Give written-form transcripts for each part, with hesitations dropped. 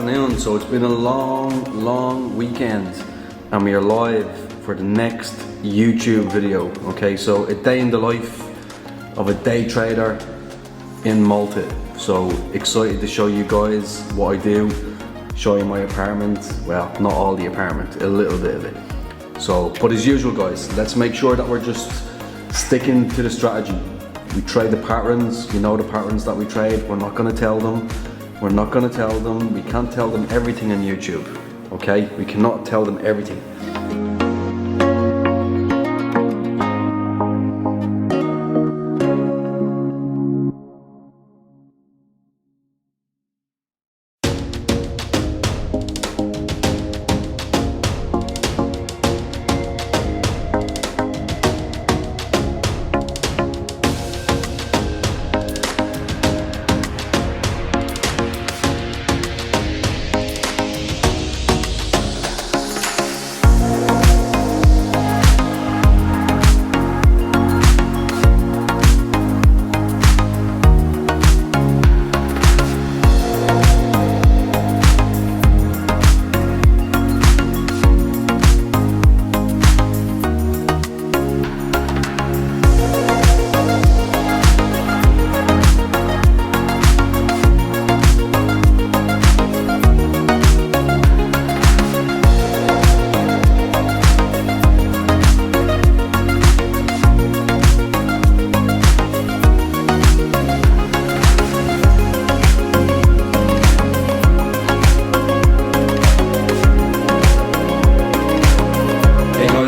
afternoon. So it's been a long weekend and we are live for the next YouTube video. Okay, so a day in the life of a day trader in Malta. So excited to show you guys what I do, show you my apartment. Well, not all the apartment, a little bit of it. So, but as usual guys, let's make sure that we're just sticking to the strategy. We trade the patterns, you know the patterns that we trade. We're not gonna tell them. We're not gonna tell them. We can't tell them everything on YouTube, okay? We cannot tell them everything.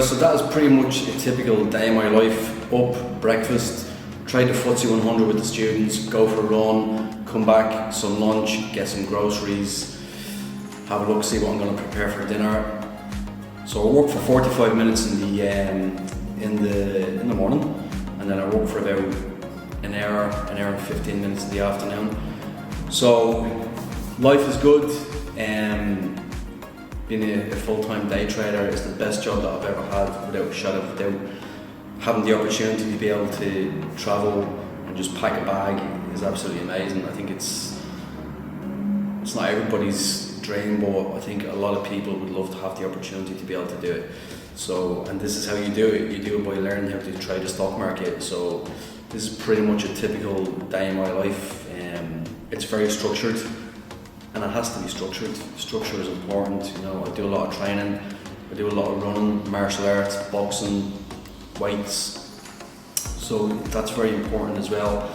So that is pretty much a typical day in my life. Up, breakfast, trade the FTSE 100 with the students, go for a run, come back, some lunch, get some groceries, have a look, see what I'm going to prepare for dinner. So I work for 45 minutes in the morning, and then I work for about an hour and 15 minutes in the afternoon. So life is good. Being a full-time day trader is the best job that I've ever had, without a shadow of a doubt. Having the opportunity to be able to travel and just pack a bag is absolutely amazing. I think it's not everybody's dream, but I think a lot of people would love to have the opportunity to be able to do it. So, and this is how you do it. You do it by learning how to trade the stock market. So this is pretty much a typical day in my life. It's very structured. And it has to be structured. Structure is important. You know, I do a lot of training, I do a lot of running, martial arts, boxing, weights. So that's very important as well.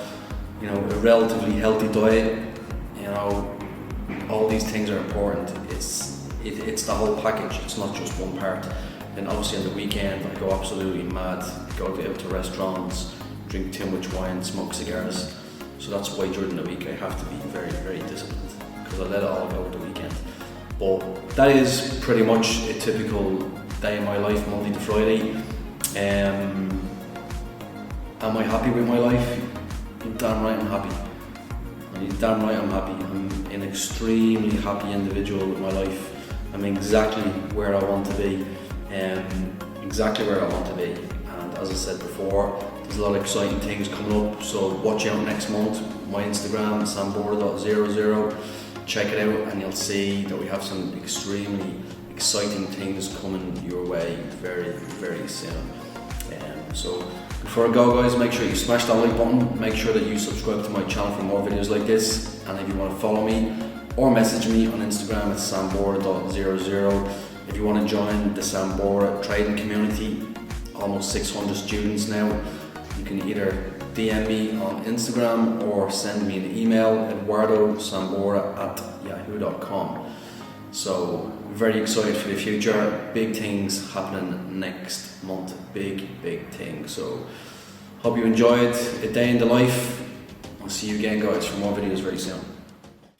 You know, a relatively healthy diet. You know, all these things are important. It's the whole package. It's not just one part. And obviously on the weekend, I go absolutely mad. Go out to restaurants, drink too much wine, smoke cigars. So that's why during the week I have to be very disciplined, because I let it all go at the weekend. But that is pretty much a typical day in my life, Monday to Friday. Am I happy with my life? You're damn right I'm happy. You're damn right I'm happy. I'm an extremely happy individual with my life. I'm exactly where I want to be. Exactly where I want to be. And as I said before, there's a lot of exciting things coming up. So watch out next month. My Instagram, sambora.00. Check it out and you'll see that we have some extremely exciting things coming your way very soon. So before I go guys, make sure you smash that like button, make sure that you subscribe to my channel for more videos like this, and if you want to follow me or message me on Instagram at sambora.00. If you want to join the Sambora trading community, almost 600 students now, you can either DM me on Instagram or send me an email, eduardosambora@yahoo.com. So very excited for the future. Big things happening next month. Big things. So hope you enjoyed a day in the life. I'll see you again guys for more videos very soon.